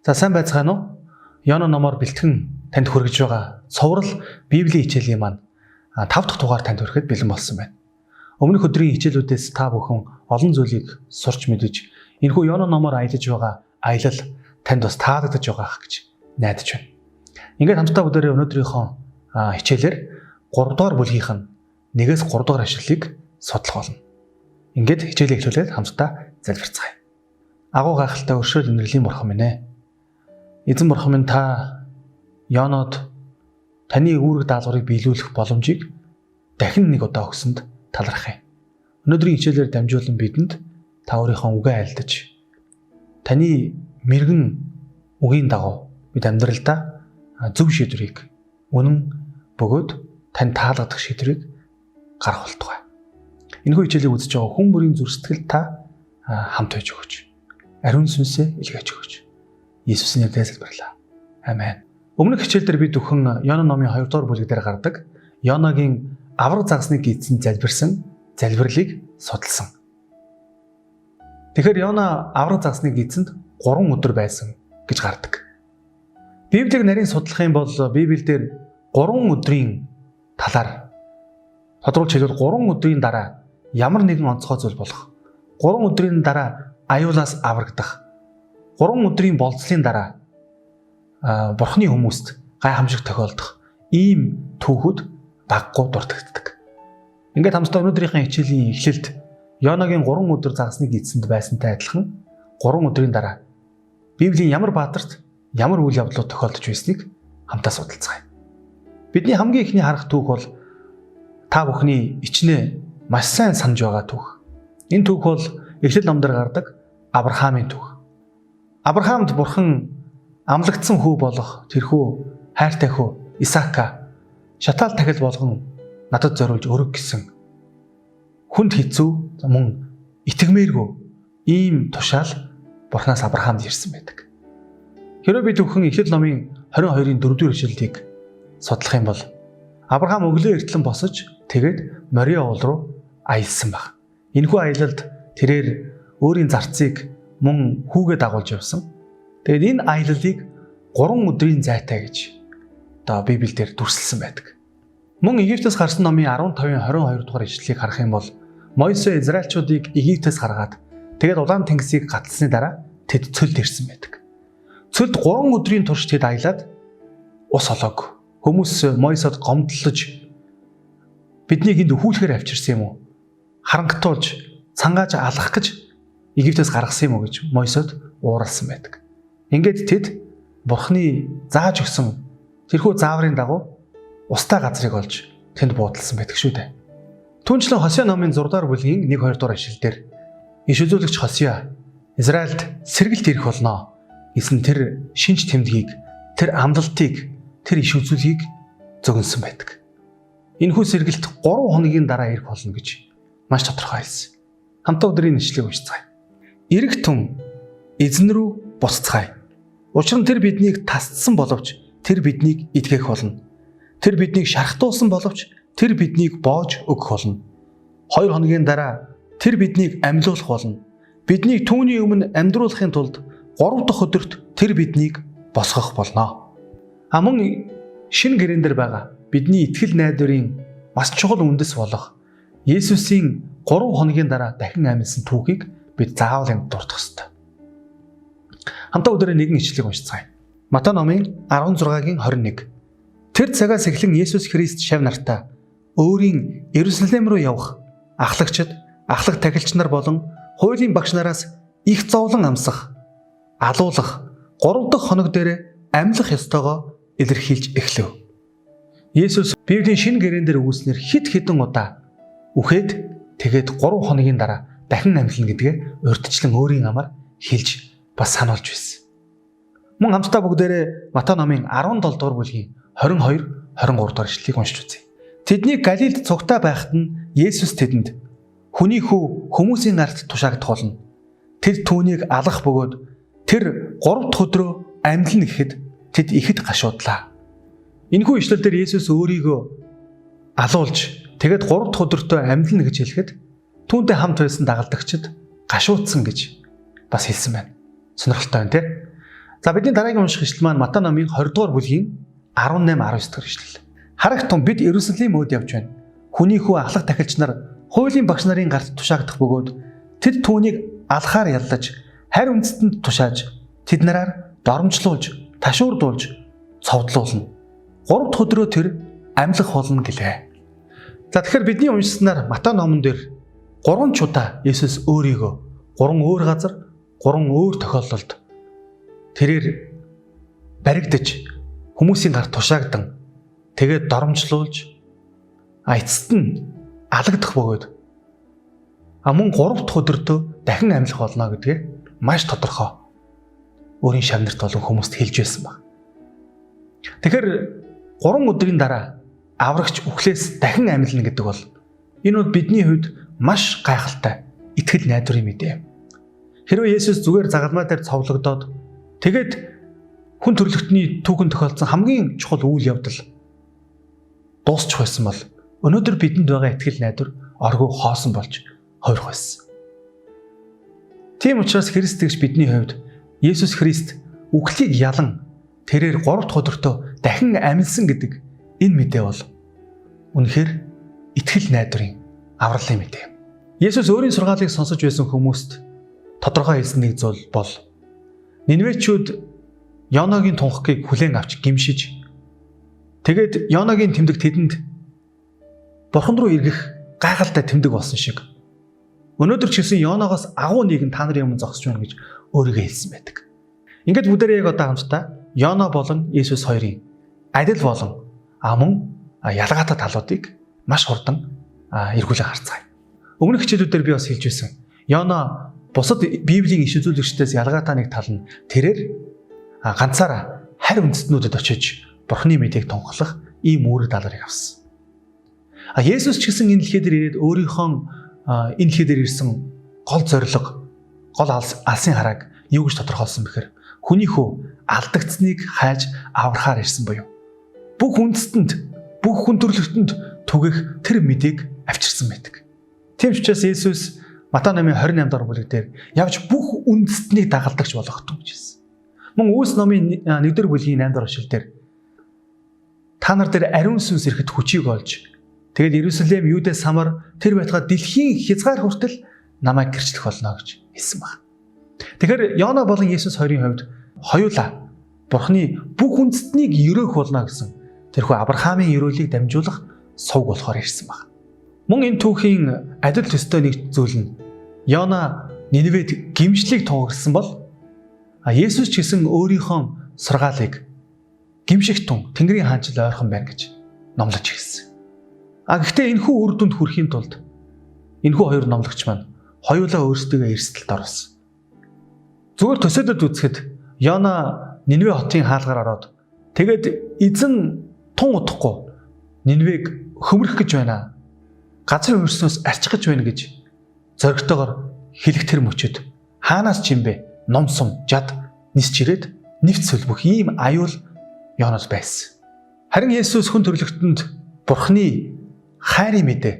За сайн байцгаана уу? Йона номоор бэлтгэн танд хүргэж байгаа цоврал Библийн хичээлийн маань 5 дахь дугаар танд хүрэхэд бэлэн болсон байна. Өмнөх өдрийн хичээлүүдээс та бүхэн олон зүйлийг сурч мэдэж, энэхүү Йона номоор аялаж байгаа аялал танд бас таалагдж байгаа гэж найдаж байна. Ингээд хамтдаа бүгдээрээ өнөөдрийнхөө хичээлээр 3 дугаар бүлгийнх нь 1-3 дугаар ашиглалыг судлах болно. Ингээд хичээлээ эхлүүлээд хамтдаа залбирцгаая. Агуу гайхалтай өршөөл инэрлийн бурхан минь ээ. Эзэн бурхан минь, та Йонод таны үүрэг даалгаврыг биелүүлэх боломжийг дахин нэг удаа өгсөнд талархъя. Өнөөдрийн хичээлээр дамжуулан бидэнд та өөрийнхөө үгээ айлдаж, таны мэрэгэн үгийн дагуу бид амьдралдаа зөв шийдвэрийг, үнэн бөгөөд тань таалагдах шийдвэрийг гаргах болтугай. Энэхүү хичээлийг үзэж байгаа хүн бүрийн зүрх сэтгэл та хамт байж өгөөч. Ариун сүнсээ илгээж өгөөч. Иесусийн нэрээр залбирлаа. Амен. Өмнөх хичээлдэр бид бүхэн Йона номын 2 дугаар бүлэг дээр гардаг Йонагийн авраг загасныг гүйцэн залбирсан залбирлыг судалсан. Тэгэхээр Йона авраг загасныг гүйцэнд 3 өдөр байсан гэж гардаг. Библийг нарийн судлах юм бол Библиэлд 3 өдрийн талаар тодруулж хэлбэл 3 өдрийн дараа ямар нэгэн онцгой зүйл болох, 3 өдрийн дараа аюулаас аврагдах, 3 өдрийн болцлын дараа бурхны хүмүүст гайхамшиг тохиолдох ийм түүхүүд баггүй дуртагддаг. Ингээд хамтдаа өнөөдрийнхээ хичээлийн эхлэлд Йонагийн 3 өдөр загасныг эзэнд байсантай адилхан 3 өдрийн дараа Библийн ямар баатарт ямар үйл явдлууд тохиолдож байсныг хамтдаа судалцгаая. Бидний хамгийн ихний харах түүх бол та бүхний ичнээ маш сайн санаж байгаа түүх. Энэ түүх бол Эхлэл номдэр гардаг Авраамийн түүх. Авраамд бурхан амлагдсан хүү болох тэрхүү хайртай хүү Исаака шатаал тахил болгон надад зориулж өрөг гэсэн хүнд хэцүү мөн итгэмээргүй ийм тушаал бурханаас Авраамд ирсэн байдаг. Хэрэв бид бүхэн Эхлэл номын 22-ын 4-р эшлэлийг судлах юм бол Авраам өглөө эртлэн босож тэгээд Мориа уул руу аялсан баг. Энэхүү аялалд тэрээр өөрийн зарцыг мөн хүүгээ дагуулж явсан. Тэгээд энэ аяллыг 3 өдрийн зайтай гэж Библиэлд дүрсэлсэн байдаг. Мөн Египтээс гарсан номын 15-22 дугаар ишлэлийг харах юм бол Мойсе Израильчуудыг Египтээс гаргаад тэгээд Улаан тэнгисийг гаталсны дараа тэд цөлд ирсэн байдаг. Цөлд 3 өдрийн турш тэд аялаад ус олоог. Хүмүүс Мойсед гомдлож биднийг энд өхүүлэхээр авчирсан юм уу? Харангатуулж, цангааж алах гэж Египтээс гаргасан юм уу гэж Мойсед ууралсан байдаг. Ингээд тэд бурхны зааж өгсөн тэрхүү зааврын дагуу устаа газрыг олж тэнд буудалсан байдаг шүү дээ. Түүнчлэн Хосea номын 6 дугаар бүлгийн 1-2 дугаар ишлэлдэр иш үзүүлэгч Хосea Израильд сэргэлт ирэх болно гэсэн тэр шинж тэмдгийг, тэр амлалтыг, тэр иш үзүүлгийг зөгнсөн байдаг. Энэхүү сэргэлт 3 хоногийн дараа ирэх болно гэж маш тодорхой хэлсэн. Хамтдаа өдрийн ишлэгийг уншицгаая. Ирэх түн эзэн рүү буцацгаая. Учир нь тэр биднийг тасцсан боловч тэр биднийг итгэх болно. Тэр биднийг шархтуулсан боловч тэр биднийг боож өгөх болно. 2 хоногийн дараа тэр биднийг амьлуулах болно. Биднийг түүний өмнө амьдруулахын тулд 3 дахь өдөрт тэр биднийг босгох болно. Мөн шинэ гэрэн дээр байгаа бидний итгэл найдварын бас чухал үндэс болох Есүсийн 3 хоногийн дараа дахин амьдсан түүхийг бид заавал энд дурдах ёстой. Хамтдаа өдрөө нэгэн ишлэгийг уншицгаая. Матай номын 16-гийн 21. Тэр цагаас эхлэн Есүс Христ шав нартаа өөрийн Иерусалим руу явах ахлагчид, ахлах тахилч нар болон хуулийн багш нараас их зовлон амсах, алуулах 3 дахь хоног дээр амьлах ёстойгоо илэрхийлж эхлэв. Есүс Библийн шинэ гэрэн дээр үүснээр хит хитэн удаа үхээд тэгээд 3 хоногийн дараа дахин амьлна гэдгээ урьдчилан өөрийн амаар хэлж бас сануулж байсан. Мөн хамтдаа бүгдээрээ Матай номын 17 дугаар бүлгийн 22-23 дугаар ишлэлийг уншиж үзье. Тэдний Галилд цугтаа байхад нь Есүс тэдэнд хүний хүү хүмүүсийн ард тушаагдах болно. Тэд түүнийг алах бөгөөд тэр 3 дахь өдрөө амьлна гэхэд тэд ихэд гашуудлаа. Энэхүү ишлэлдэр Есүс өөрийгөө алуулж тэгээд 3 дахь өдөртөө амьлна гэж хэлэхэд түүнтэй хамт байсан дагалдагчид гашуудсан гэж бас хэлсэн байна. Сонирхолтой байна, тий? За бидний дараагийн унших ишлэл маань Матай номын 20 дугаар бүлгийн 18-19 дахь ишлэл. Харах тун бид Иерусалим өөд явж байна. Хүний хүү ахлах тахилч нар хуулийн багш нарын гарт тушаагдах бөгөөд тэд түүнийг алхаар яллаж, харь үндэстэнд тушааж, тэд нараар доромжлуулж, ташуурдуулж, цовдлуулна. 3 дахь өдрөө тэр амьлах болно гэлээ. За тэгэхээр бидний уншсанаар Матай номон дээр 3 удаа Есүс өөрийгөө 3 өөр газар, 3 өөр тохиолдолд тэрээр баригдаж хүмүүсийн гарт тушаагдан тэгээд доромжлуулж эцэст нь алагдах бөгөөд мөн 3 дахь өдөртөө дахин амьлах болно гэдгээ маш тодорхой өөрийн шавнарт болон хүмүүст хэлж байсан баг. Тэгэхээр 3 өдрийн дараа аврагч үхлээс дахин амьлна гэдэг бол энэ бол бидний хувьд маш гайхалтай итгэл найдварын мэдээ. Хэрвээ Есүс зүгээр загалмай дээр цовлогдоод тэгээд хүн төрлөختний түүхэнд тохиолдсон хамгийн чухал үйл явдал дуусчих байсан бол өнөөдөр бидэнд байгаа итгэл найдвар оргуу хоосон болж хойрох байсан. Тийм учраас Христ гэж бидний хувьд Есүс Христ үхлийг ялан тэрээр 3 дахь өдөртөө дахин амьлсан гэдэг энэ мэдээ бол үнэхээр итгэл найдварын авралын мэдээ. Есүс өөрийн сургаалыг сонсож байсан хүмүүст тодорхой хэлсэн нэг зүйл бол Нинвечүүд Йонагийн тунхагийг хүлээн авч гимшиж тэгээд Йонагийн тэмдэг тэдэнд Бурхан руу эргэх гайхалтай тэмдэг болсон шиг өнөөдөр ч гэсэн Йонагоос агуу нэгэн та нарын өмнө зогсож байна гэж өөрийгөө хэлсэн байдаг. Ингээд бүгдээрээ яг одоо хамтдаа Йона болон Есүс хоёрын адил болон мөн ялгаатай талуудыг маш хурдан эргүүлэн харцгаая. Өмнөх хичээлүүдээр би бас хэлж байсан. Йона бусад Библийн иш үзүүлэгчдээс ялгаатай нэг тал нь тэрээр ганцаараа харь үндэстнүүдэд очиж Бурхны мэдээг тунхаглах ийм үүрэг даалгаврыг авсан. Есүс ч гэсэн энэ дэлхий дээр ирээд өөрийнхөө энэ дэлхий дээр ирсэн гол зорилго, гол алсын харааг юу гэж тодорхойлсон бэхээр хүний хүү алдагдсныг хайж аврахаар ирсэн буюу бүх үндэстэнд, бүх хүн төрлөختөнд түгэх тэр мэдээг авчирсан байдаг. Тийм ч учраас Есүс Матай номын 28 дугаар бүлэг дээр явж бүх үндэстнийг дагалдагч болох тун гэж хэлсэн. Мөн Үлс номын 1-р бүлгийн 8-р ишлэл дээр та нар дээр ариун сүнс ирэхэд хүчийг олж тэгээд Иерусалим, Юдэ, Самар тэр байтугай дэлхийн хязгаар хүртэл намайг гэрчлэх болно гэж хэлсэн байна. Тэгэхээр Йона болон Есүс хоёрын хувьд хоёулаа Бурхны бүх үндэстнийг өрөөх болно гэсэн тэрхүү Авраамийн өрөөлийг дамжуулах сувг болохоор ирсэн байна. Мөн энэ түүхийн адил төстэй нэг зүйл нь Йона Ниневед гимшлийг тунхагласан бол Есүс ч гэсэн өөрийнхөө сургаалыг гимших тун Тэнгэрийн хаанчил ойрхон байна гэж номлож хэлсэн. Гэхдээ энэхүү үр дүнд хүрэхийн тулд энэхүү хоёр номлогч маань хоёулаа өөрсдөө эрсдэлд орсон. Зүгээр төсөөлөд үзэхэд Йона Ниневе хотын хаалгаар ороод тэгээд эзэн тун удахгүй Ниневег хөмрөх гэж байна. Газрын хөрснөөс арчих гэж байна гэж зоригтойгоор хэлэх тэр мөчөд хаанаас ч юм бэ ном сум жад нисч ирээд нэвт сөлбөх ийм аюул Йонод байсан. Харин Есүс хүн төрлөختөнд Бурхны хайрын мэдээ,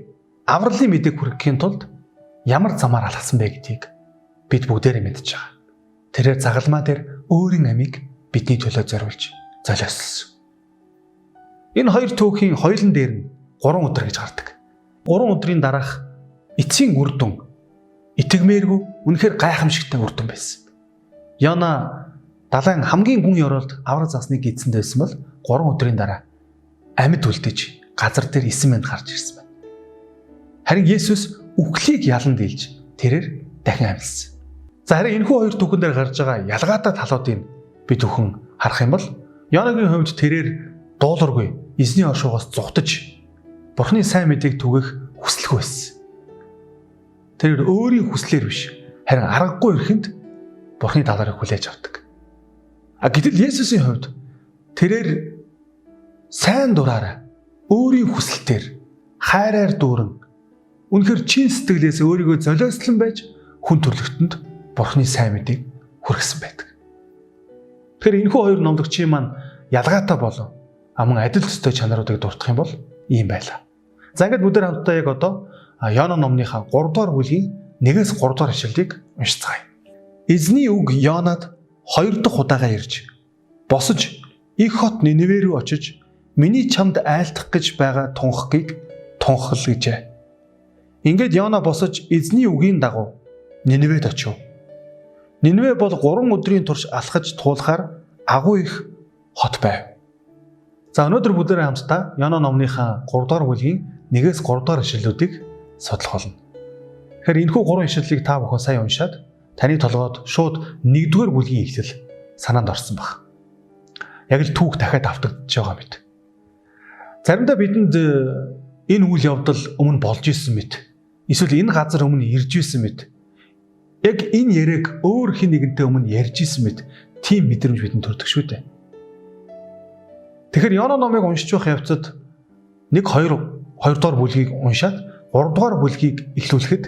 авралын мэдээг хүргэхийн тулд ямар замаар алхсан бэ гэдгийг бид бүгдээрээ мэдж байгаа. Тэрээр загалмаа дээр өөрийн амийг бидний төлөө зориулж золиослсон. Энэ хоёр түүхийн хоёулын дээр нь 3 өдөр гэж гардаг. 3 өдрийн дараах эцсийн үр дүн итгэмээргүй үнэхээр гайхамшигтай үр дүн байсан. Йона далайн хамгийн гүн ёроолд авраг засныг эзэнд байсан бол 3 өдрийн дараа амьд үлдэж газар дээр 9 минут гарч ирсэн байна. Харин Есүс үхлийг ялан дийлж тэрээр дахин амьдсан. За харин энэхүү хоёр түүхэн дээр гарч байгаа ялгаатай талуудыг бид бүхэн харах юм бол Йонагийн хувьд тэрээр дуулуургүй эзний оршуугаас зугтаж Бурхны сайн мэдээг түгэх хүсэлгүй байсан. Тэрээр өөрийн хүслээр биш харин аргагүй ирэхэнд Бурхны даалгаврыг хүлээж авдаг. Гэтэл Есүсийн хувьд тэрээр сайн дураараа өөрийн хүсэлтээр хайраар дүүрэн үнэхээр чин сэтгэлээс өөрийгөө золиослон байж хүн төрлөختөнд Бурхны сайн мэдээг хүргэсэн байдаг. Тэгэхээр энэхүү хоёр номлогчийн маань ялгаатай болов мөн адил төстэй чанаруудыг дуртах юм бол ийм байлаа. За ингээд бүгдээр хамтдаа яг одоо Йона номныхаа 3 дугаар бүлгийн 1-3 дугаар ишлэлийг уншицгаая. Эзний үг Йонад хоёр дахь удаага ирж босож их хот Ниневе рүү очиж миний чамд айлтгах гэж байгаа тунхагийг тунхал гэжээ. Ингээд Йона босож эзний үгийн дагуу Ниневед очив. Ниневе бол 3 өдрийн турш алхаж туулахаар агуу их хот байв. За өнөөдөр бүгдээрээ хамтдаа Йона номныхаа 3 дугаар бүлгийн 1-3 дугаар ишлэлүүдийг судлах болно. Тэгэхээр энэхүү 3 ишлэлийг та бүхэн сайн уншаад таны толгойд шууд 1-р бүлгийн эхлэл санаанд орсон баг. Яг л түүх дахиад автагдж байгаа мэт. Заримдаа бидэнд энэ үйл явдал өмнө болж исэн мэт. Эсвэл энэ газар өмнө ирж исэн мэт. Яг энэ яриаг өөр хэн нэгэнтэй өмнө ярьж исэн мэт. Тийм мэдрэмж бидэнд төрдөг шүү дээ. Тэгэхээр Йона номыг уншиж байх явцад 1-2 дугаар бүлгийг уншаад 3 дугаар бүлгийг эхлүүлэхэд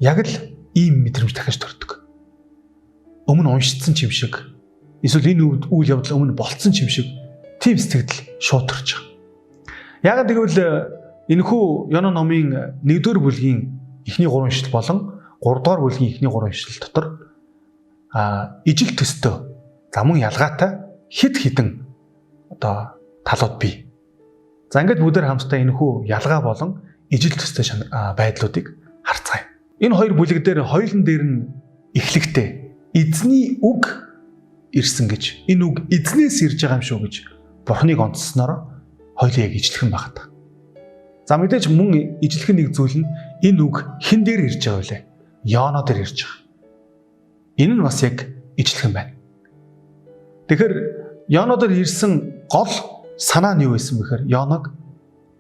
яг л ийм мэдрэмж дахиж төрдөг. Өмнө уншицсан юм шиг, эсвэл энэ үйл явдал өмнө болцсон юм шиг тийм сэтгэл шууд төрж байгаа. Яг тэгвэл энэхүү Йона номын 1-р бүлгийн эхний 3 ишлэл болон 3 дугаар бүлгийн эхний 3 ишлэл дотор ижил төстэй замун ялгаатай хэд хэдэн талууд бий. За ингээд бүгдээр хамтдаа энэхүү ялгаа болон ижил төстэй байдлуудыг харцгаая. Энэ хоёр бүлэг дээр хоёулын дээр нь эхлэхдээ эзний үг ирсэн гэж, энэ үг эзнээс ирж байгаа юм шүү гэж Бурхныг онцлсноор хоёулаа яг ижилхэн багтаа. За мэдээж мөн ижилхэн нэг зүйл нь энэ үг хэн дээр ирж байгаа вэ? Йона дээр ирж байгаа. Энэ нь бас яг ижилхэн байна. Тэгэхээр Йона дээр ирсэн гол санаа нь юу байсан бэхээр Йонаг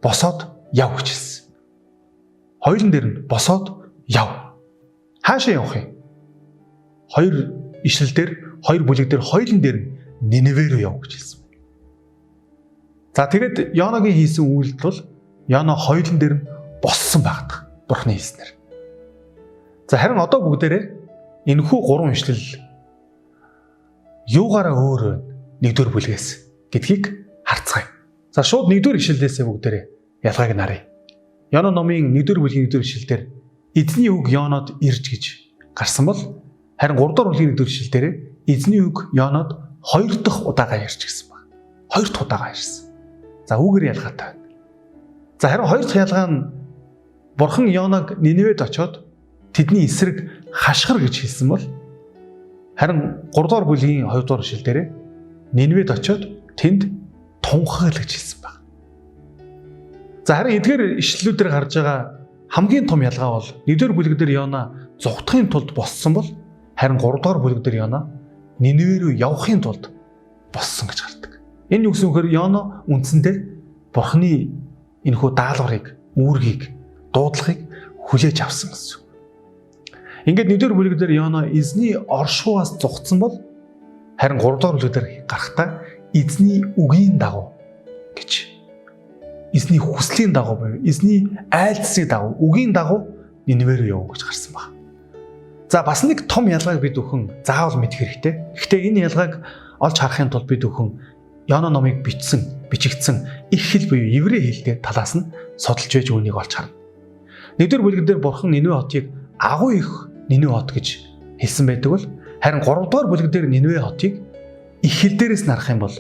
босоод яв гэж хэлсэн. Хоёулын дээр нь босоод яв. Хаашаа явах юм? Хоёр ишлэл дээр, хоёр бүлэг дээр хоёулын дээр нь Ниневе рүү яв гэж хэлсэн. За тэгээд Йонагийн хийсэн үйлдэл бол Йона хоёулын дээр нь боссон байдаг. Бурхны хэлснээр. За харин одоо бүгдээрээ энэхүү 3 ишлэл юугаараа өөр вэ? 1-р бүлгээс гэдгийг харцгаая. За шууд 1-р ишлэлээсээ бүгдээрээ ялгааг нь харъя. Йона номын 1-р бүлгийн 1-р ишлэлээр эзний үг Йонод ирж гэж гарсан бол харин 3 дугаар бүлгийн 1-р ишлэлээр эзний үг Йонод 2 дахь удаага ирж гэсэн баг. 2 дахь удаага ирсэн. За үүгээр ялгаатай байна. За харин 2 дахь ялгаа нь Бурхан Йонаг Ниневед очоод тэдний эсрэг хашгир гэж хэлсэн бол харин 3 дугаар бүлгийн 2 дугаар ишлэлээр Ниневед очоод тэнд тунхаглал гэж хэлсэн баг. За харин эдгээр ишлэлүүдээр гарч байгаа хамгийн том ялгаа бол 1-р бүлэг дээр Йона зүгтахын тулд боссон бол харин 3 дугаар бүлэг дээр Йона Ниневе рүү явахын тулд боссон гэж гардаг. Энэ юу гэсэн үг вэ? Йона үндсэндээ Бурхны энэхүү даалгаврыг, үүргийг, дуудлагыг хүлээж авсан гэсэн. Ингээд 1-р бүлэг дээр Йона эзний оршуугаас зугтсан бол харин 3 дугаар бүлэг дээр гарахдаа эзний үгийн дагуу гэж, эзний хүслийн дагуу байв, эзний айлтсны дагуу, үгийн дагуу Ниневе рүү явна гэж гарсан баг. За бас нэг том ялгааг бид өхөн заавал мэдэх хэрэгтэй. Гэхдээ энэ ялгааг олж харахын тулд бид өхөн Йона номыг бичигдсэн их хэл буюу еврей хэлтэй талаас нь судалж байж үүнийг олж харна. 1-р бүлэг дээр Бурхан Ниневе хотыг агуу их Ниневе хот гэж хэлсэн байдаг бол харин 3 дугаар бүлэг дээр Ниневе хотыг их хэл дээрээс нарах юм бол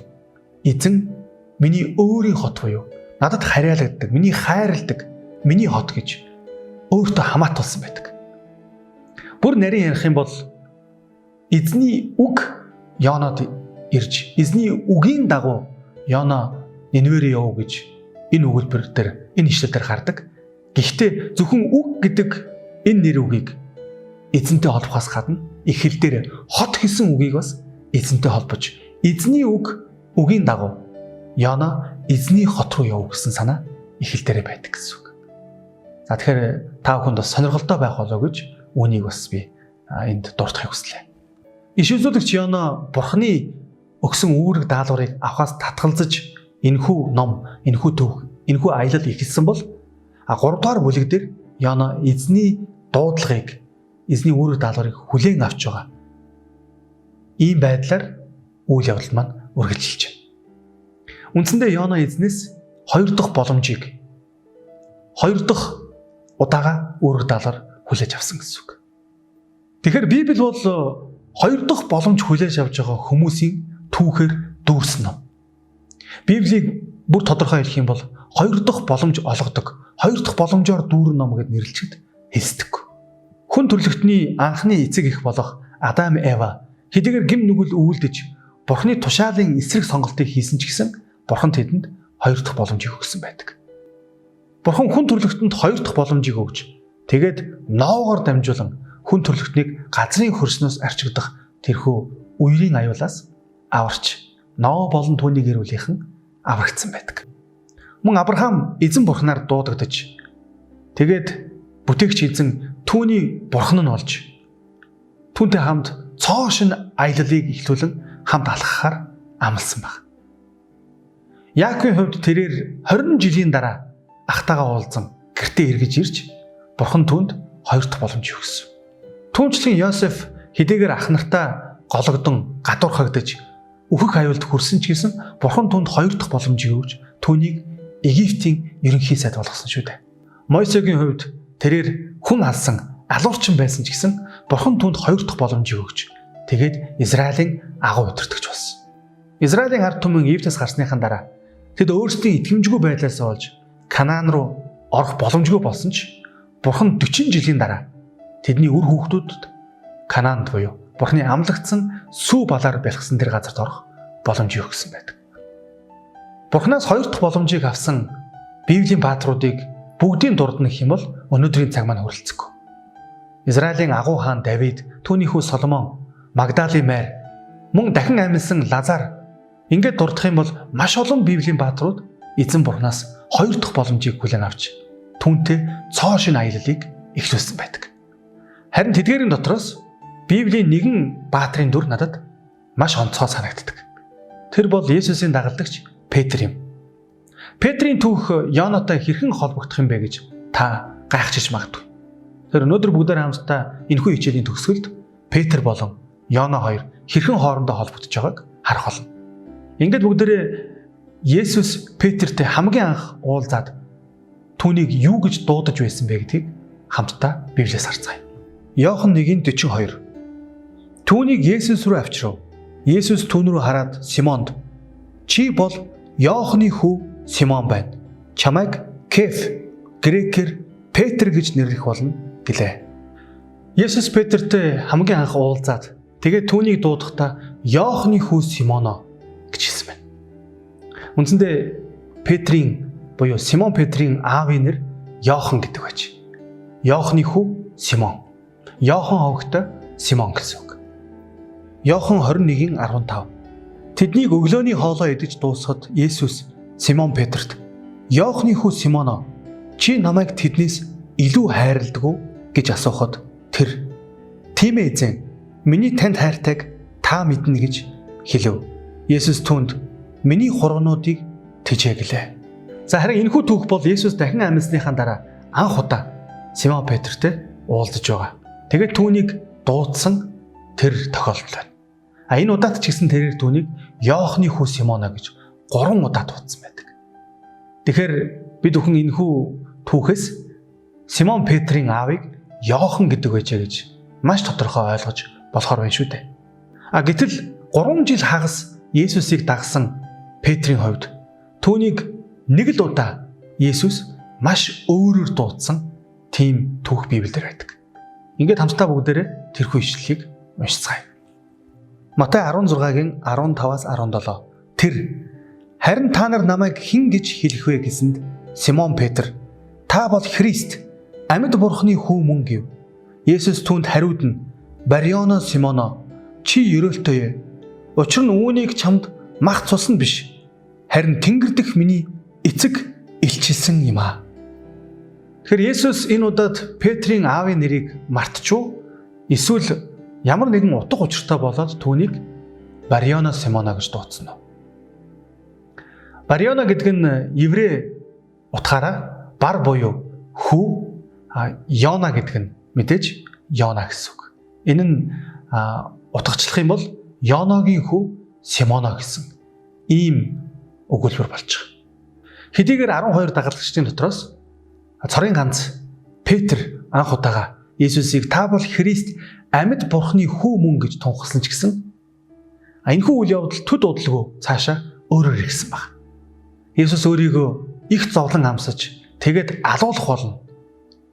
эзэн миний өөрийн хот буюу надад харьяалагддаг, миний хайрладаг, миний хот гэж өөртөө хамаатуулсан байдаг. Бүр нарийн ярих юм бол эзний үг Йонод ирж, эзний үгийн дагуу Йона Ниневе рүү яв гэж энэ өгүүлбэр дээр, энэ ишлэлээр гардаг. Гэхдээ зөвхөн үг гэдэг энэ нэр үгийг эзэнтэй холбохоос гадна их хэл дээр хот гэсэн үгийг бас эзэнтэй холбож, эзний үгийн дагуу Йона эзний хот руу яв гэсэн санаа их хэл дээр байдаг гэсэн үг. За тэгэхээр та бүхэнд бас сонирхолтой байх болоо гэж үүнийг бас би энд дуртахыг хүслээ. Иш үзүүлэгч Йона Бурхны өгсөн үүрэг даалгаврыг авахаас татгалзаж энэхүү ном, энэхүү төв, энэхүү аялал ихэлсэн бол 3 дугаар бүлэг дээр Йона эзний дуудлагыг, эзний үүрэг даалгаврыг хүлээн авч байгаа. Ийм байдлаар үйл явдал маань үргэлжилж байна. Үндсэндээ Йона эзнээс 2 дахь боломжийг, 2 дахь удаага үүрэг даалгавар хүлээж авсан гэсэн үг. Тэгэхээр Библи бол хоёр дахь боломж хүлээж авч байгаа хүмүүсийн түүхээр дүүрсэн ном. Библийг бүр тодорхой хэлэх юм бол хоёр дахь боломж олгодог, хоёр дахь боломжоор дүүрэн ном гэд нэрлэлчэд хэлсдэг. Хүн төрлөختний анхны эцэг эх болох Адам Эва хэдийгээр гим нүгэл үүлдэж Бурхны тушаалын эсрэг сонголтыг хийсэн ч гэсэн Бурхан тэдэнд хоёр дахь боломжийг өгсөн байдаг. Бурхан хүн төрлөختөнд хоёр дахь боломжийг өгч тэгээд Ноогоор дамжуулан хүн төрлөختнийг газрын хөрснөөс арчигдах тэрхүү үерийн аюулаас аварч Ноо болон түүний гэр бүлийнхэн аврагдсан байдаг. Мөн Авраам эзэн Бурханаар дуудагдаж тэгээд бүтээгч эзэн түүний Бурхан нь болж түүнтэй хамт цоо шин аяллыг эхлүүлэн хамт алхахаар амласан баг. Яаковын хувьд тэрээр 20 жилийн дараа ахтайгаа уулзан гэртээ эргэж ирж Бурхан түүнд хоёр дахь боломжийг өгсөн. Түүнчлэн Йосеф хэдийгээр ах нартаа гологдон гадуурхагдаж өөхөх аюулд хүрсэн ч гэсэн Бурхан түүнд хоёр дахь боломжийг өгж түүнийг Египтийн ерөнхий сайд болгосон шүү дээ. Мойсегийн хувьд тэрээр хүн алсан алуурчин байсан ч гэсэн Бурхан түүнд хоёр дахь боломжийг өгч тэгээд Израилийн агуу удирдагч болсон. Израилийн ард түмэн Египтээс гарсныхан дараа тэд өөрсдийн итгэмжгүй байдлаас олж Канаан руу орох боломжгүй болсон ч Бурхан 40 жилийн дараа тэдний үр хүүхдүүдэд Канаанд буюу Бурханы амлагдсан сүү балаар бэлгсэн тэр газарт орох боломжийг өгсөн байдаг. Бурханаас хоёр дахь боломжийг авсан Библийн баатруудыг бүгдийн дурдна гэх юм бол өнөөдрийн цаг маань хүрэлцэхгүй. Израилийн агуу хаан Давид, түүний хүү Соломон, Магдалийн Майр, мөн дахин амьсан Лазар ингээд дурдах юм бол маш олон Библийн баатрууд эзэн Бурханаас хоёр дахь боломжийг хүлээн авч түүнтэй цоо шин аяллыг эхлүүлсэн байдаг. Харин тэдгээрийн дотроос Библийн нэгэн баатрын дүр надад маш онцгой санагддаг. Тэр бол Есүсийн дагалдагч Петр юм. Петрийн түүх Йонатай хэрхэн холбогдох юм бэ гэж та гайхчихж магадгүй. Тэр өнөөдөр бүгдээр хамтдаа энэхүү хичээлийн төгсгөлд Петр болон Йона хоёр хэрхэн хоорондоо холбогдож байгааг харах болно. Ингээд бүгдээрээ Есүс Петртэй хамгийн анх уулзаад түүнийг юу гэж дуудаж байсан бэ гэдгийг хамтдаа Библиэс харцгаая. Иохан 1:42. Түүнийг Есүс рүү авчирв. Есүс түүн рүү хараад Симонд "Чи бол Иохны хүү Симон байна. Чамайг Кеф, грекээр Петр гэж нэрлэх болно" гэлээ. Есүс Петртэй хамгийн анх уулзаад тэгээд түүнийг дуудахдаа Иохны хүү Симоно гэж хэлсэн байна. Үндсэндээ Петрийн буюу Симон Петрийн аавын нэр Иохан гэдэг байж. Иохны хүү Симон. Иохан хогтой Симон гэсэн үг. Иохан 21:15. Тэднийг өглөөний хоолоо идэж дуусахад Есүс Симон Петрт "Иохны хүү Симоно, чи намайг тэднээс илүү хайрладаг уу?" гэж асуухад тэр "Тийм ээ эзэн, миний танд хайртайг та мэднэ" гэж хэлв. Есүс түүнд "Миний хургнуудыг тэжээ" гэлээ. За харин энэхүү түүх бол Есүс дахин амьсныхаа дараа анх удаа Симон Петртэй уулзаж байгаа. Тэгээд түүнийг дуудсан тэр тохиолдол байна. Энэ удаад ч гэсэн тэрээр түүнийг Иохны хүү Симоно гэж 3 удаа дуудсан байдаг. Тэгэхээр бид бүхэн энэхүү түүхээс Симон Петрийн аавыг Иохан гэдэг байжээ гэж маш тодорхой ойлгож болохоор байна шүү дээ. Гэтэл 3 жил хагас Есүсийг дагсан Петрийн хувьд түүнийг нэг л удаа Есүс маш өөрөөр дуудсан тийм түүх Библиэлд байдаг. Ингээд хамтдаа бүгдээрээ тэрхүү ишлэлийг уншицгаая. Матай 16-гийн 15-17. Тэр "Харин та нар намайг хэн гэж хэлэх вэ" гэсэнд Симон Петр "Та бол Христ, амьд Бурхны хүү мөн" гэв. Есүс түүнд хариуд нь "Барионо Симоно, чи ерөөлтөй ээ. Учир нь үүнийг чамд мах цус нь биш, харин Тэнгэр дэх миний эцэг илчилсэн юм аа." Тэгэхээр Есүс энэ удаад Петрийн аавын нэрийг мартчихв. Эсвэл ямар нэгэн утга учиртай болоод түүнийг Барионо Симоно гэж дуудсан нь. Барионо гэдэг нь еврей утгаараа бар буюу хүү, Йона гэдэг нь мэдээж Йона гэсэн үг. Энэ нь утгачлах юм бол Йоногийн хүү Симоно гэсэн ийм өгүүлбэр болж байгаа. Хэдийгээр 12 дагалдагчдын дотроос цорын ганц Петр анх удаага Есүсийг та бол Христ амьд Бурхны хүү мөн гэж тунхагласан ч гэсэн энэхүү үйл явдал төд удалгүй цаашаа өөрөөр ирсэн баг. Есүс өөрийгөө их зовлон амсаж тэгээд алуулах болно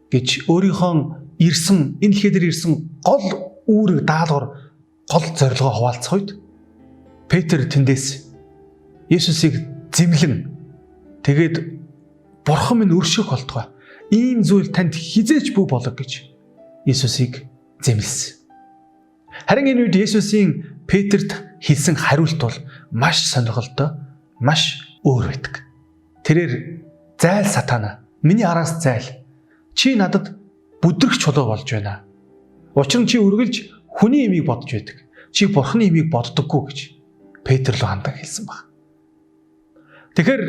гэж өөрийнхөө ирсэн энэ дэлхий дээр ирсэн гол үүрэг даалгавар гол зорилгоо хуваалцах үед Петр тэндээс Есүсийг зэмлэн тэгээд Бурхан минь өршөх болтугай. Ийм зүйл танд хизээч бүү болог гэж Есүсийг зэмлсэн. Харин энэ үед Есүсийн Петрт хэлсэн хариулт бол маш сонирхолтой, маш өөр байдаг. Тэрээр зайл сатана, миний араас зайл. Чи надад бүдрэх чулуу болж байна. Учир нь чи үргэлж хүний имийг бодож байдаг. Чи Бурханы имийг боддоггүй гэж Петр рүү хандан хэлсэн баг. Тэгэхээр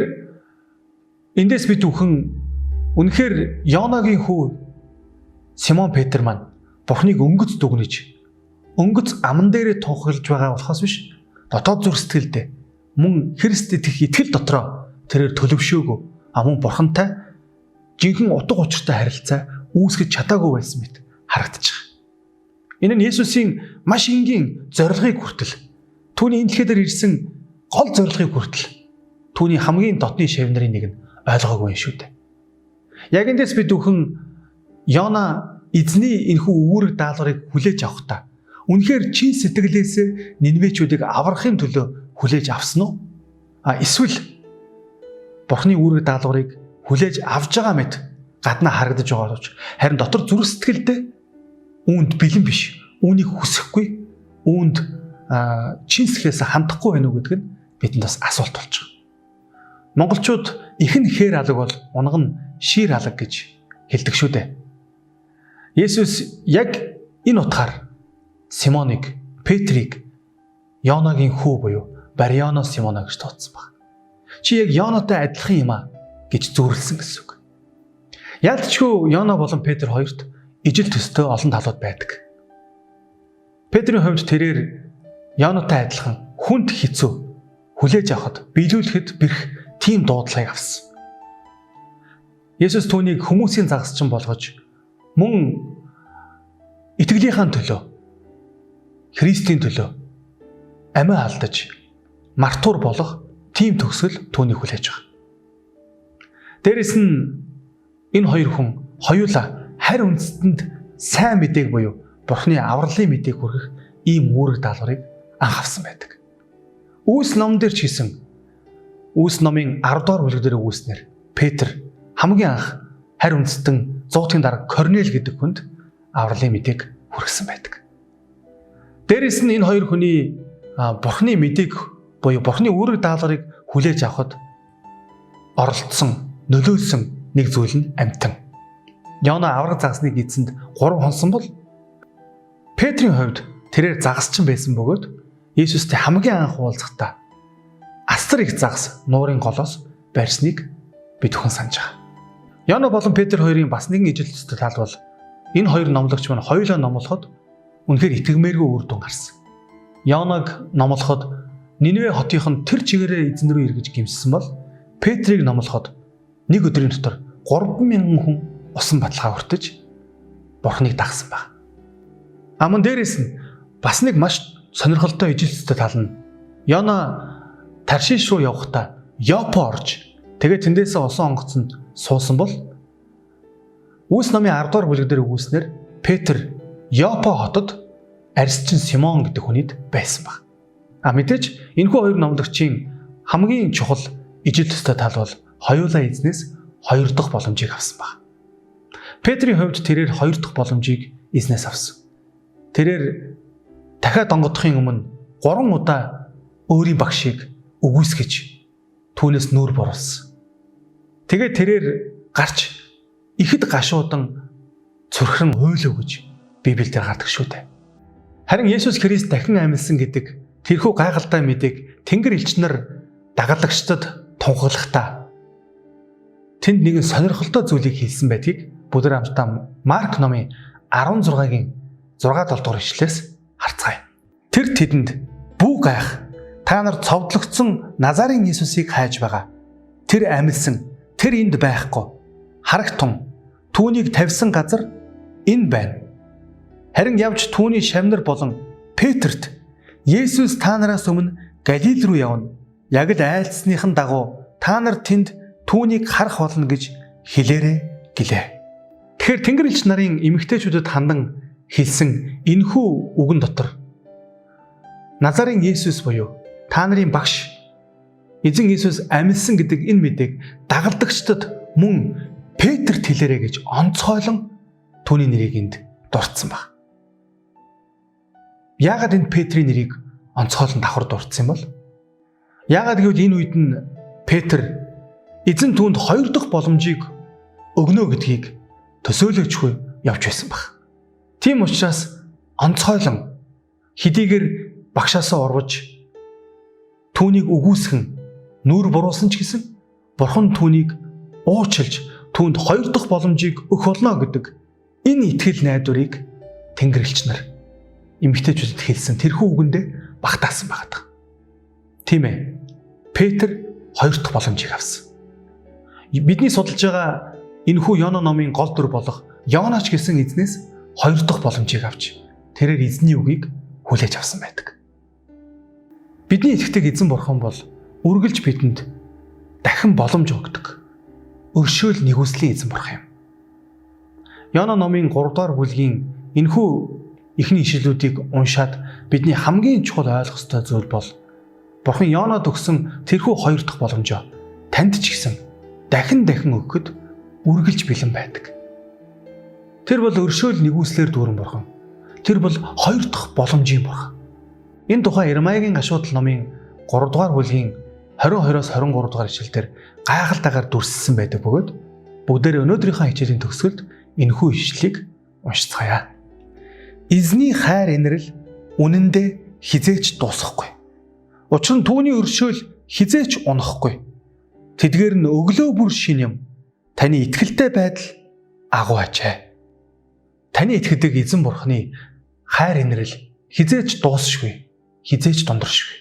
эндээс бид үнэхээр Йонагийн хүү Симон Петр маань Бурханыг өнгөц дүгнэж, өнгөц аман дээрээ тунхаглаж байгаа болохоос биш, дотоод зүрх сэтгэлдээ мөн Христэд их итгэл дотроо тэрээр төлөвшөөгүй, мөн Бурхантай жинхэнэ утга учиртай харилцаа үүсгэж чадаагүй байсан мэт харагдаж байгаа. Энэ нь Есүсийн маш энгийн зорилгыг хүртэл, түүний энэ дэлхий дээр ирсэн гол зорилгыг хүртэл түүний хамгийн дотны шавнарын нэг нь ойлгоогүй юм шүү дээ. Яг эндээс бид Йона эзний энэхүү үүрэг даалгаврыг хүлээж авахдаа үнэхээр чин сэтгэлээсээ Нинвечүүдийг аврахын төлөө хүлээж авсан уу? Эсвэл Бурхны үүрэг даалгаврыг хүлээж авж байгаа мэт гаднаа харагдаж байгаа боловч харин дотор зүрх сэтгэлдээ үүнд бэлэн биш, үүнийг хүсэхгүй, үүнд чин сэтгэлээс хандахгүй байна уу гэдэг нь бидэнд бас асуулт болж байгаа. Монголчууд ихэн хээр алаг бол унаг нь шир алаг гэж хэлдэг шүү дээ. Есүс яг энэ утгаар Симоныг, Петрийг Йонагийн хүү буюу Бариано Симоно гэж тооцсон баг. Чи яг Йонатай адилхан юм а гэж зөөрлсөн гэсэн үг. Яалтчгүй Йона болон Петр хоёрт ижил төстэй олон талууд байдаг. Петрийн хувьд тэрээр Йонатай адилхан хүнд хэцүү хүлээж авахд, биелүүлэхэд бэрх тийм дуудлагыг авсан. Есүс түүнийг хүмүүсийн загасчин болгож мөн итгэлийнхаа төлөө, Христийн төлөө амиа алдаж мартуур болох тийм төгсгөл түүнийг хүлээж байгаа. Дээрэс нь энэ хоёр хүн хоёулаа харь үндэстэнд сайн мэдээг буюу Бурхны авралын мэдээг хүргэх ийм үүрэг даалгаврыг анх авсан байдаг. Үүс ном дээр ч хийсэн Үүс номын 10 дугаар бүлэг дээр үүснээр Петр хамгийн анх харь үндэстэн 100-ийн дарга Корнел гэдэг хүнд авралын мэдээг хүргэсэн байдаг. Дээрээс нь энэ хоёр хүний Бурхны мэдээг буюу Бурхны үүрэг даалгаврыг хүлээж авахд оролцсон, нөлөөлсөн нэг зүйл нь амьтан. Йона авраг загсныг эзэнд 3 хонсон бол Петрийн хувьд тэрээр загасчин байсан бөгөөд Есүстэй хамгийн анх уулзахдаа асар их загас нуурын голоос барьсныг бид бүхэн санаж байгаа. Йона болон Петр хоёрын бас нэгэн ижил төстэй тал бол энэ хоёр номлогч маань хоёулаа номлоход үнэхээр итгэмээргүй үр дүн гарсан. Йонаг номлоход Нинве хотынх нь тэр чигээрээ эзэн рүү эргэж гимссэн бол Петрийг номлоход нэг өдрийн дотор 3,000 хүн усан баталгаа хүртэж Бурхныг дагсан баг. Мөн дээрээс нь бас нэг маш сонирхолтой ижил төстэй тал нь Йона Таршиш руу явахдаа Йопо орж тэгээд тэндээсээ усан онгоцонд суусан бол Үүс номын 10 дугаар бүлэг дээр өгүүлснээр Петр Йопо хотод арьсчин Симон гэдэг хүнийд байсан баг. Мэдээж энэхүү хоёр номлогчийн хамгийн чухал ижил төстэй тал бол хоёулаа эзнээс 2 дахь боломжийг авсан баг. Петрийн хувьд тэрээр 2 дахь боломжийг эзнээс авсан. Тэрээр дахиад онгодохын өмнө 3 удаа өөрийн багшийг үгүйсгэж түүнээс нүүр буруулсан. Тэгээд тэрээр гарч ихэд гашуудан цурхран хуйлөө гэж Библиэлд гардаг шүү дээ. Харин Есүс Христ дахин амьлсан гэдэг тэрхүү гайхалтай мэдээг Тэнгэр элчнэр дагалдагчдад тунхаглахдаа тэнд нэгэн сонирхолтой зүйлийг хэлсэн байдгийг бүдэр амттай Марк номын 16-гийн 6-7 дугаар ишлээс харцгаая. Тэр тэдэнд бүү гайх, та нар цовдлогдсон Назарын Есүсийг хайж байгаа. Тэр амьлсан, тэр энд байхгүй. Харагтун, түүнийг тавьсан газар энэ байна Харин явж түүний шавнар болон Петрт Есүс та нараас өмнө Галил руу явна. Яг л айлцсныхан дагуу та нар тэнд түүнийг харах болно гэж хэлээрэй гэлээ. Тэгэхээр Тэнгэр элч нарын эмэгтэйчүүдэд хандан хэлсэн энэхүү үгэн дотор Назарын Есүс буюу та нарын багш Эзэн Есүс амьдсан гэдэг энэ мэдээг дагалдагчдад мөн Петрт хэлээрэй гэж онцгойлон түүний нэрийг энд дурдсан баг. Яагаад энэ Петрийн нэрийг онцгойлон давхар дурдсан юм бол? Яагаад гэвэл энэ үед нь Петр эзэн түүнд 2 дахь боломжийг өгнө гэдгийг төсөөлөжгүй явж байсан баг. Тийм учраас онцгойлон хэдийгээр багшаасаа урвж түүнийг үгүйсгэн нүур буруулсан ч гэсэн Бурхан түүнийг уучлж түүнд 2 дахь боломжийг өгөх болно гэдэг энэ итгэл найдварыг Тэнгэр элч нар эмэгтэйчүүдэд хэлсэн тэрхүү үгэндээ багтаасан байгаа. Тийм ээ. Петр 2 дахь боломжийг авсан. Бидний судалж байгаа энэхүү Йона номын гол дүр болох Йонач гэсэн эзнээс 2 дахь боломжийг авч тэрээр эзний үгийг хүлээж авсан байдаг. Бидний итгэдэг эзэн Бурхан бол үргэлж бидэнд дахин боломж өгдөг. Өршөөл нэгүслийн эзэн Бурхан юм. Йона номын 3 дугаар бүлгийн энэхүү эхний ишлүүдийг уншаад бидний хамгийн чухал ойлгох ёстой зүйл бол Бурхан Йонад өгсөн тэрхүү 2 дахь боломжоо танд ч гэсэн дахин өгөхөд үргэлж бэлэн байдаг. Тэр бол өршөөл нэгүслэр дүүрэн Бурхан. Тэр бол 2 дахь боломжийн Бурхан. Энэ тухай Ирмаягийн гашуудал номын 3 дугаар бүлгийн 22-оос 23 дугаар ишлэлээр гайхалтайгаар дүрссэн байдаг бөгөөд бүгдээрээ өнөөдрийнхөө хичээлийн төгсгөлд энэхүү ишлэлийг уншицгаая. Эзний хайр инрэл үнэндээ хизээч дуусахгүй. Учир нь түүний өршөөл хизээч унахгүй. Тэдгээр нь өглөө бүр шин юм. Таны итгэлтэй байдал агуу ачаа. Таны итгэдэг эзэн Бурханы хайр инрэл хизээч дуусшгүй, хизээч дундоршгүй.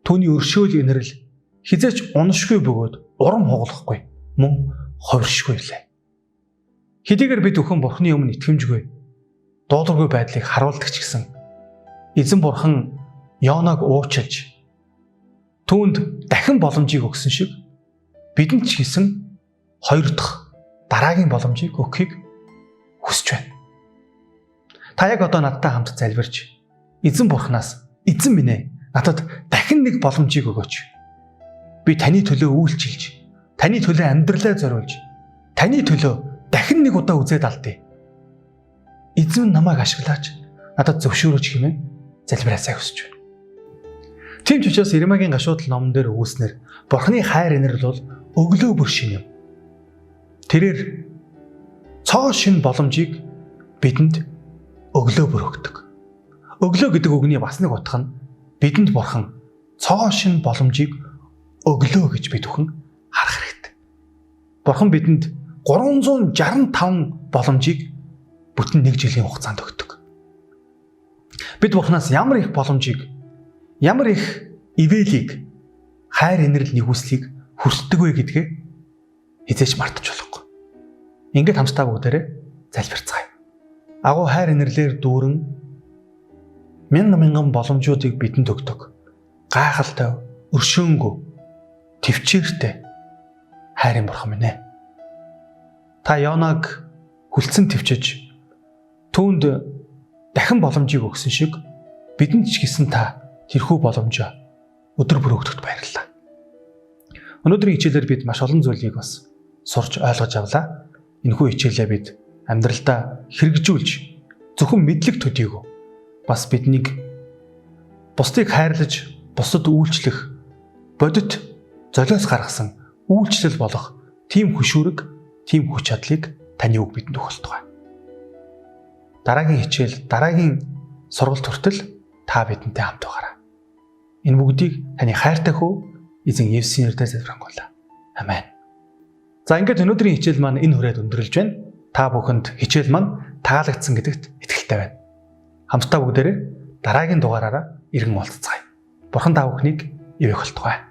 Түүний өршөөл инрэл хизээч уншгүй бөгөөд урам хугалахгүй, мөн ховиршгүй лээ. Хэдийгээр бид өхөн Бурханы өмнө итгэмжгүй, дуулуургүй байдлыг харуулдаг ч гэсэн эзэн Бурхан Йонаг уучлж түүнд дахин боломжийг өгсөн шиг бидэнд ч гэсэн 2 дахь дараагийн боломжийг өгөхийг хүсэж байна. Та яг одоо надтай хамт залбирч эзэн Бурханаас эзэн минь ээ надад дахин нэг боломжийг өгөөч. Би таны төлөө үйлчилж, таны төлөө амьдралаа зориулж, таны төлөө дахин нэг удаа үзээд алдъя. Эзэн намайг ашиглаач, надад зөвшөөрөөч хэмээн залбираасаа хүсэж байна. Тийм ч учраас Ирмаягийн гашуудал номон дээр өгүүлснээр Бурханы хайр инрэл бол өглөө бүр шин юм. Тэрээр цоо шин боломжийг бидэнд өглөө бүр өгдөг. Өглөө гэдэг үгний бас нэг утга нь бидэнд Бурхан цоо шин боломжийг өглөө гэж бид бүхэн харах хэрэгтэй. Бурхан бидэнд 365 боломжийг бүтэн 1 жилийн хугацаанд өгдөг. Бид Бурханаас ямар их боломжийг, ямар их ивэлийг, хайр инрэл нэгүслийг хүсдэг вэ гэдгээ хизээч мартаж болохгүй. Ингээд хамтдаа бүгдээрээ залбирцгаая. Агуу хайр инрлээр дүүрэн мянган боломжуудыг бидэнд өгдөг. Гайхалтай, өршөөнгөө, төвчээртэй хайрын Бурхан минь ээ. Та Йонаг хүлцэн төвчөж түүнд дахин боломжийг өгсөн шиг бидэнд ч гэсэн та тэрхүү боломжоо өдөр бүр өгдөгт баярлалаа. Өнөөдрийн хичээлээр бид маш олон зүйлийг бас сурч ойлгож авлаа. Энэхүү хичээлээ бид амьдралдаа хэрэгжүүлж зөвхөн мэдлэг төдийгүй бас биднийг бусдыг хайрлаж, бусдад үйлчлэх, бодит золиос гаргасан үйлчлэл болох тийм хөшүүрэг, тийм хүч чадлыг таны үг бидэнд өгөх болтугай. Дараагийн хичээл, дараагийн сургалт хүртэл та бидэнтэй хамт байгаарай. Энэ бүгдийг таны хайртай хүү эзэн Есүсийн нэрээр залбирanгуйлаа. Амен. За ингээд өнөөдрийн хичээл маань энэ хүрээд өндөрлөж байна. Та бүхэнд хичээл маань таалагдсан гэдэгт итгэлтэй байна. Хамтдаа бүгдээрээ дараагийн дугаараараа иргэн уулзцгаая. Бурхан та бүхнийг ивэх болтугай.